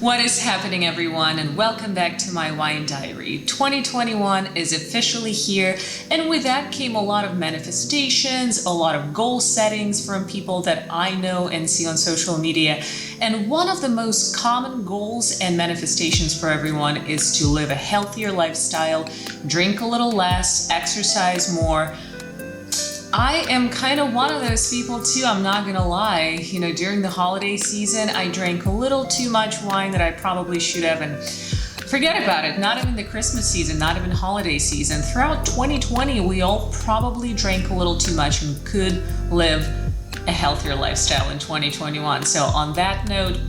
What is happening, everyone, and welcome back to my wine diary. 2021 is officially here, and with that came a lot of manifestations, a lot of goal settings from people that I know and see on social media. And one of the most common goals and manifestations for everyone is to live a healthier lifestyle, drink a little less, exercise more. I am kind of one of those people too, I'm not gonna lie. You know, during the holiday season, I drank a little too much wine that I probably should have, and forget about it, not even the Christmas season, not even holiday season. Throughout 2020, we all probably drank a little too much and could live a healthier lifestyle in 2021. So on that note,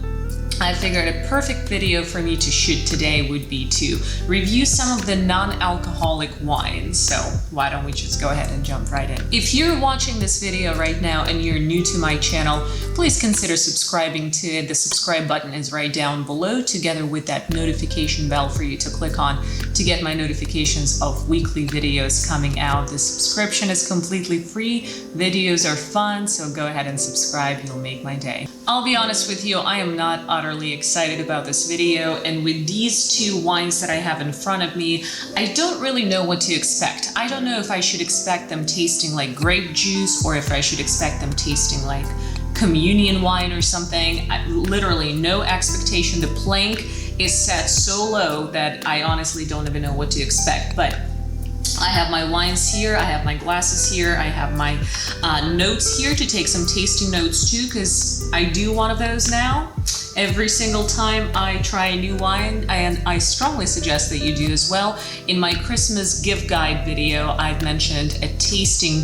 I figured a perfect video for me to shoot today would be to review some of the non-alcoholic wines. So why don't we just go ahead and jump right in. If you're watching this video right now and you're new to my channel, please consider subscribing to it. The subscribe button is right down below, together with that notification bell for you to click on to get my notifications of weekly videos coming out. The subscription is completely free. Videos are fun, so go ahead and subscribe. You'll make my day. I'll be honest with you, I am not utterly excited about this video, and with these two wines that I have in front of me, I don't really know what to expect. I don't know if I should expect them tasting like grape juice or if I should expect them tasting like communion wine or something. Literally no expectation. The plank is set so low that I honestly don't even know what to expect. But I have my wines here, I have my glasses here, I have my notes here to take some tasting notes too, because I do one of those now. Every single time I try a new wine, and I strongly suggest that you do as well. In my Christmas gift guide video, I've mentioned a tasting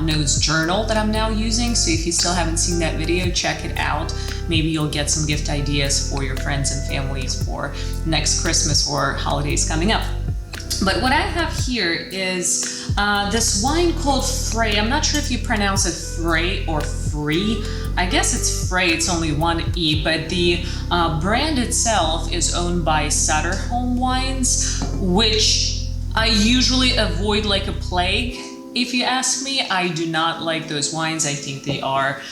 notes journal that I'm now using. So if you still haven't seen that video, check it out. Maybe you'll get some gift ideas for your friends and families for next Christmas or holidays coming up. But what I have here is this wine called Frey. I'm not sure if you pronounce it Frey or Free. I guess it's Frey, it's only one E, but the brand itself is owned by Sutter Home Wines, which I usually avoid like a plague. If you ask me, I do not like those wines. I think they are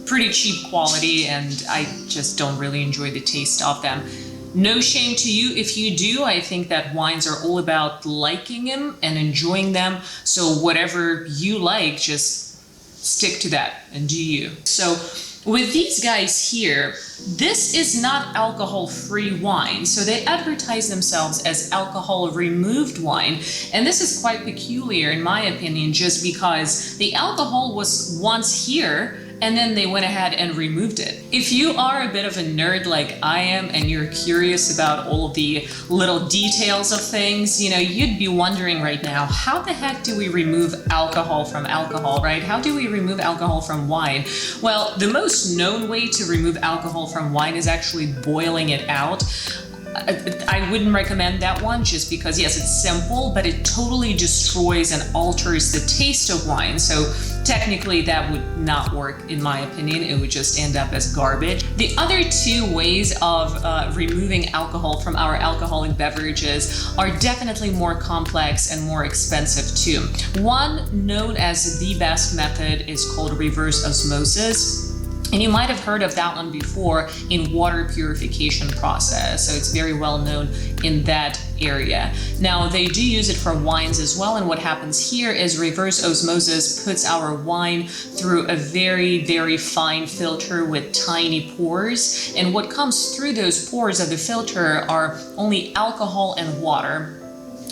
pretty cheap quality, and I just don't really enjoy the taste of them. No shame to you if you do. I think that wines are all about liking them and enjoying them. So whatever you like, just stick to that and do you. So with these guys here, this is not alcohol-free wine. So they advertise themselves as alcohol-removed wine. And this is quite peculiar in my opinion, just because the alcohol was once here, and then they went ahead and removed it. If you are a bit of a nerd like I am and you're curious about all of the little details of things, you know, you'd be wondering right now, how the heck do we remove alcohol from alcohol, right? How do we remove alcohol from wine? Well, the most known way to remove alcohol from wine is actually boiling it out. I wouldn't recommend that one just because, yes, it's simple, but it totally destroys and alters the taste of wine. So technically that would not work in my opinion. It would just end up as garbage. The other two ways of removing alcohol from our alcoholic beverages are definitely more complex and more expensive too. One known as the best method is called reverse osmosis. And you might have heard of that one before in water purification process. So it's very well known in that area. Now they do use it for wines as well. And what happens here is reverse osmosis puts our wine through a very, very fine filter with tiny pores. And what comes through those pores of the filter are only alcohol and water.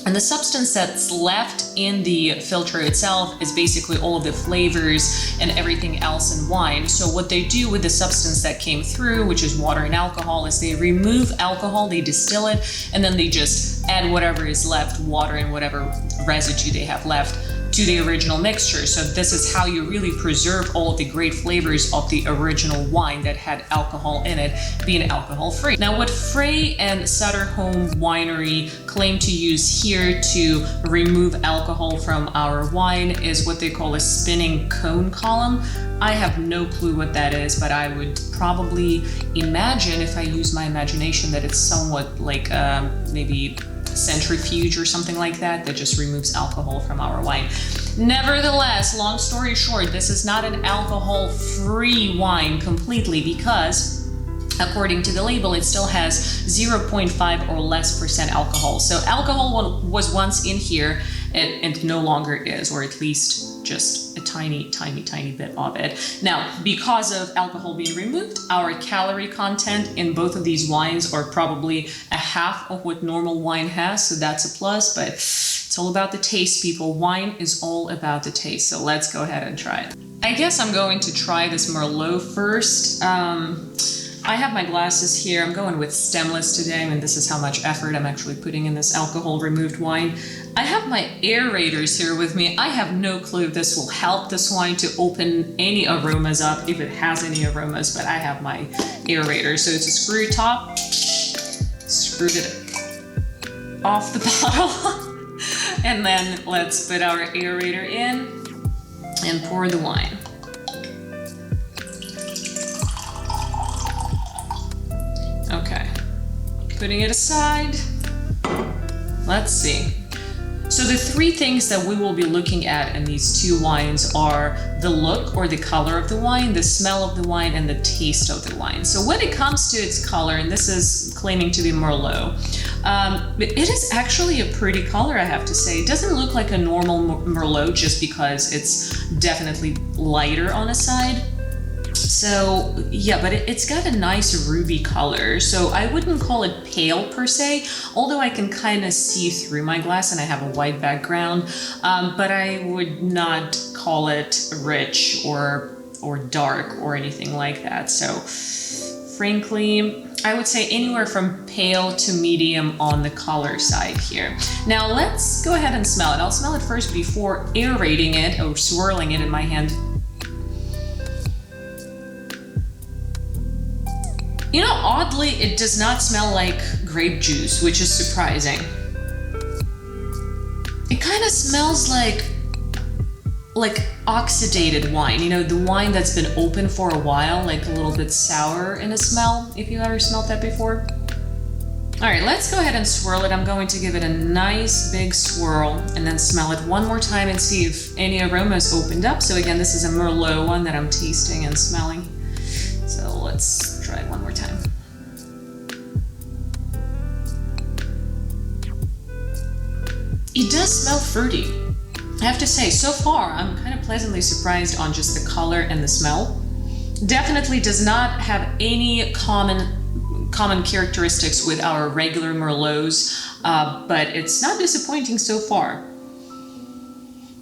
And the substance that's left in the filter itself is basically all of the flavors and everything else in wine. So what they do with the substance that came through, which is water and alcohol, is they remove alcohol, they distill it, and then they just add whatever is left, water and whatever residue they have left, to the original mixture. So this is how you really preserve all of the great flavors of the original wine that had alcohol in it, being alcohol-free. Now what Frey and Sutter Home Winery claim to use here to remove alcohol from our wine is what they call a spinning cone column. I have no clue what that is, but I would probably imagine, if I use my imagination, that it's somewhat like maybe centrifuge or something like that just removes alcohol from our wine. Nevertheless, long story short, this is not an alcohol-free wine completely, because according to the label, it still has 0.5 or less percent alcohol. So alcohol was once in here and no longer is, or at least just a tiny bit of it. Now, because of alcohol being removed, our calorie content in both of these wines are probably a half of what normal wine has, so that's a plus, but it's all about the taste, people. Wine is all about the taste, so let's go ahead and try it. I guess I'm going to try this Merlot first. I have my glasses here. I'm going with stemless today. I mean, this is how much effort I'm actually putting in this alcohol removed wine. I have my aerators here with me. I have no clue if this will help this wine to open any aromas up, if it has any aromas, but I have my aerator. So it's a screw top. Screwed it off the bottle. And then let's put our aerator in and pour the wine. Okay, putting it aside. Let's see. So the three things that we will be looking at in these two wines are the look or the color of the wine, the smell of the wine, and the taste of the wine. So when it comes to its color, and this is claiming to be Merlot, it is actually a pretty color, I have to say. It doesn't look like a normal Merlot just because it's definitely lighter on the side. So yeah, but it's got a nice ruby color. So I wouldn't call it pale per se, although I can kind of see through my glass and I have a white background, but I would not call it rich or dark or anything like that. So frankly, I would say anywhere from pale to medium on the color side here. Now let's go ahead and smell it. I'll smell it first before aerating it or swirling it in my hand. You know, oddly, it does not smell like grape juice, which is surprising. It kind of smells like oxidated wine. You know, the wine that's been open for a while, like a little bit sour in a smell, if you ever smelled that before. All right, let's go ahead and swirl it. I'm going to give it a nice big swirl and then smell it one more time and see if any aromas opened up. So again, this is a Merlot one that I'm tasting and smelling. So let's try it one more time. It does smell fruity. I have to say, so far, I'm kind of pleasantly surprised on just the color and the smell. Definitely does not have any common characteristics with our regular Merlots, but it's not disappointing so far.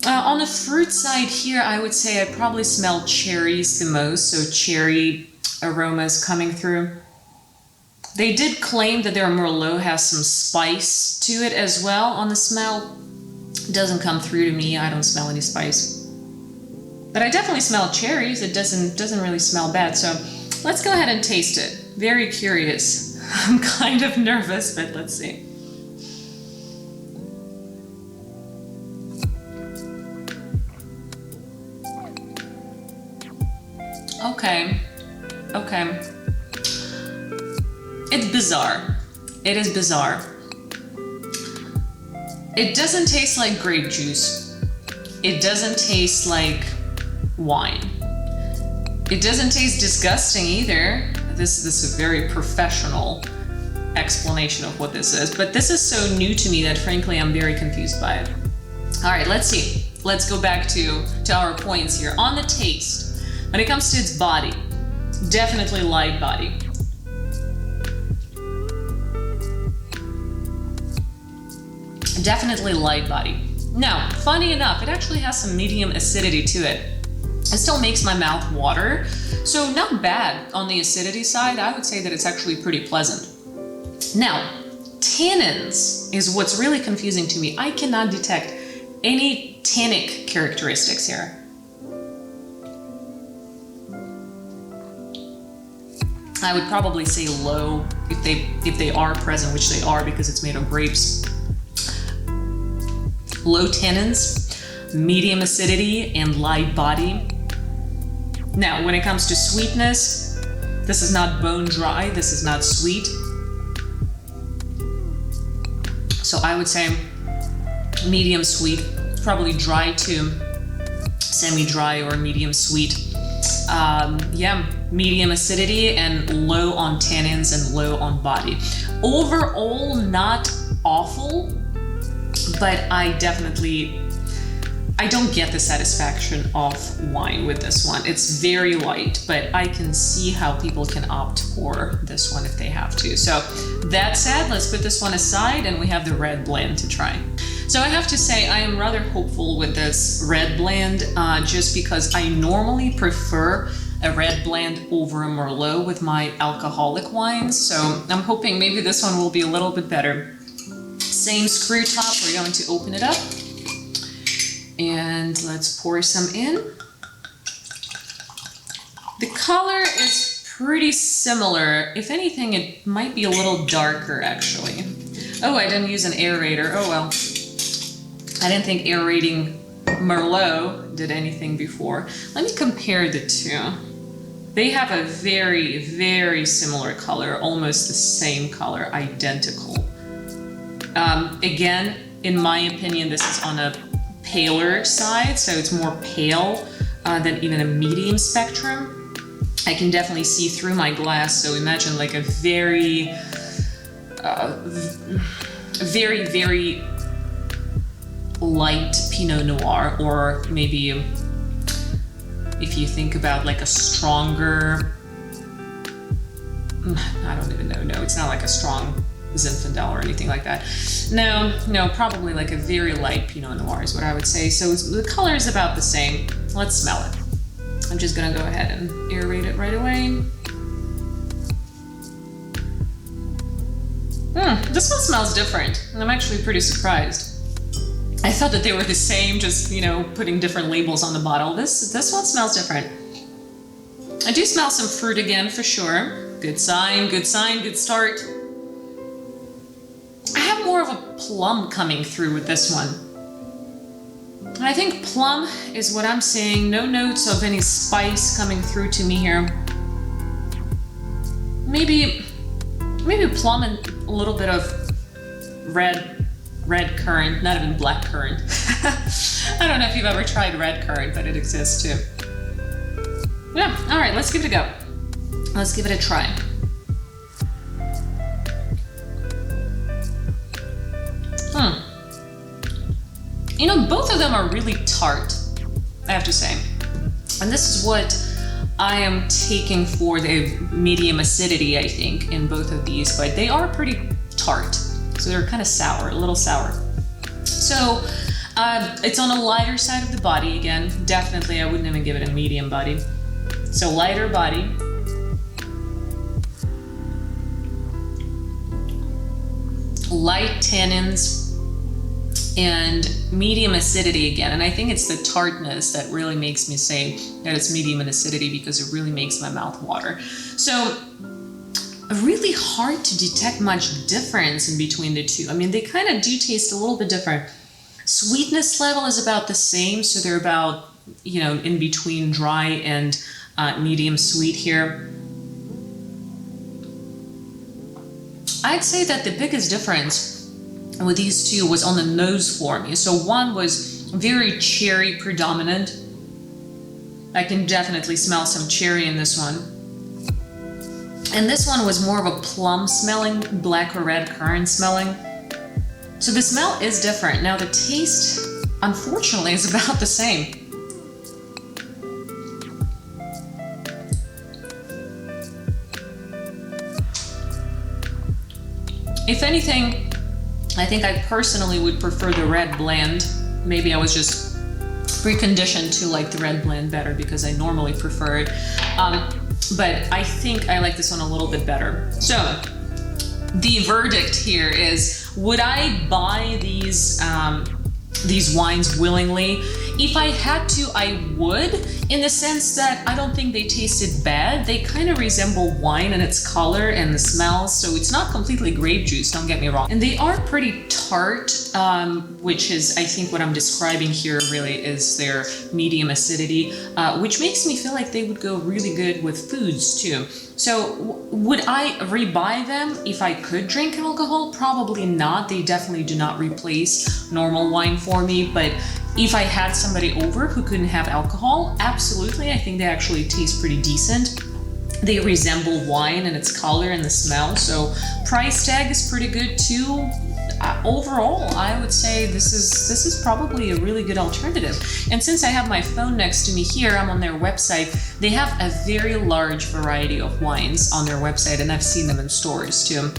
On the fruit side here, I would say I probably smell cherries the most, so cherry aromas coming through. They did claim that their Merlot has some spice to it as well on the smell. It doesn't come through to me. I don't smell any spice. But I definitely smell cherries. It doesn't really smell bad. So let's go ahead and taste it. Very curious. I'm kind of nervous, but let's see. Okay. It's bizarre. It is bizarre. It doesn't taste like grape juice. It doesn't taste like wine. It doesn't taste disgusting either. This is a very professional explanation of what this is, but this is so new to me that frankly I'm very confused by it. All right, let's see. Let's go back to our points here. On the taste, when it comes to its body, definitely light body. Definitely light body. Now, funny enough, it actually has some medium acidity to it. It still makes my mouth water, so not bad on the acidity side. I would say that it's actually pretty pleasant. Now, tannins is what's really confusing to me. I cannot detect any tannic characteristics here. I would probably say low if they are present, which they are because it's made of grapes. Low tannins, medium acidity, and light body. Now, when it comes to sweetness, this is not bone dry, this is not sweet. So I would say medium sweet, probably dry to semi-dry or medium sweet. yeah, medium acidity and low on tannins and low on body. Overall, not awful, but I don't get the satisfaction of wine with this one. It's very light, but I can see how people can opt for this one if they have to. So that said, let's put this one aside and we have the red blend to try. So I have to say I am rather hopeful with this red blend just because I normally prefer a red blend over a merlot with my alcoholic wines. So I'm hoping maybe this one will be a little bit better. Same screw top, we're going to open it up. And let's pour some in. The color is pretty similar. If anything, it might be a little darker actually. Oh, I didn't use an aerator. Oh well. I didn't think aerating Merlot did anything before. Let me compare the two. They have a very, very similar color, almost the same color, identical. Again, in my opinion, this is on a paler side, so it's more pale than even a medium spectrum. I can definitely see through my glass, so imagine like a very, very, very light Pinot Noir, or maybe if you think about like a stronger, I don't even know, no, it's not like a strong Zinfandel or anything like that. No, probably like a very light Pinot Noir is what I would say. So the color is about the same. Let's smell it. I'm just gonna go ahead and aerate it right away. This one smells different, and I'm actually pretty surprised. I thought that they were the same, just, you know, putting different labels on the bottle. This one smells different. I do smell some fruit again for sure. Good sign, good sign, good start. I have more of a plum coming through with this one. I think plum is what I'm seeing. No notes of any spice coming through to me here. Maybe plum and a little bit of red currant, not even black currant. I don't know if you've ever tried red currant, but it exists too. Yeah, all right, let's give it a go. Let's give it a try. You know, both of them are really tart, I have to say. And this is what I am taking for the medium acidity, I think, in both of these, but they are pretty tart. So they're kind of sour, a little sour. So it's on a lighter side of the body again. Definitely, I wouldn't even give it a medium body. So lighter body. Light tannins. And medium acidity again, and I think it's the tartness that really makes me say that it's medium in acidity, because it really makes my mouth water. So really hard to detect much difference in between the two. I mean, they kind of do taste a little bit different. Sweetness level is about the same, so they're about, you know, in between dry and medium sweet here. I'd say that the biggest difference with these two was on the nose for me. So one was very cherry predominant. I can definitely smell some cherry in this one. And this one was more of a plum smelling, black or red currant smelling. So the smell is different. Now the taste, unfortunately, is about the same. If anything, I think I personally would prefer the red blend. Maybe I was just preconditioned to like the red blend better because I normally prefer it. But I think I like this one a little bit better. So the verdict here is, would I buy these wines willingly? If I had to, I would, in the sense that I don't think they tasted bad. They kind of resemble wine in its color and the smell, so it's not completely grape juice, don't get me wrong. And they are pretty tart, which is, I think what I'm describing here really is their medium acidity, which makes me feel like they would go really good with foods too. So would I rebuy them if I could drink alcohol? Probably not. They definitely do not replace normal wine for me, but If I had somebody over who couldn't have alcohol, absolutely, I think they actually taste pretty decent. They resemble wine in its color and the smell, so price tag is pretty good too. Overall, I would say this is probably a really good alternative. And since I have my phone next to me here, I'm on their website. They have a very large variety of wines on their website, and I've seen them in stores too.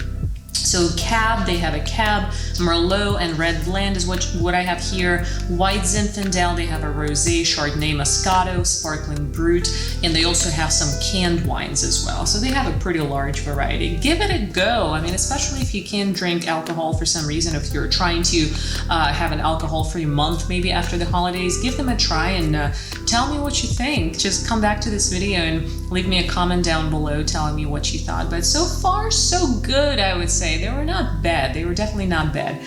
So Cab, they have a Cab, Merlot and Red Blend is what I have here. White Zinfandel, they have a Rosé, Chardonnay, Moscato, Sparkling Brut, and they also have some canned wines as well. So they have a pretty large variety. Give it a go. I mean, especially if you can't drink alcohol for some reason, if you're trying to have an alcohol-free month maybe after the holidays, give them a try and tell me what you think. Just come back to this video and leave me a comment down below telling me what you thought. But so far, so good, I would say. They were not bad. They were definitely not bad.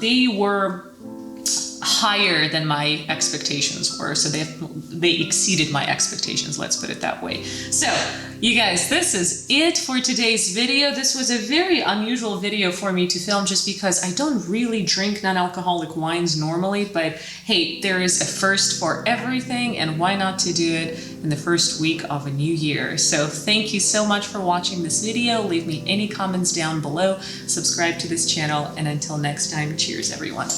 They were higher than my expectations were, so they exceeded my expectations, let's put it that way. So you guys, this is it for today's video. This was a very unusual video for me to film just because I don't really drink non-alcoholic wines normally, but hey, there is a first for everything, and why not to do it in the first week of a new year. So thank you so much for watching this video. Leave me any comments down below, subscribe to this channel, and until next time, cheers everyone.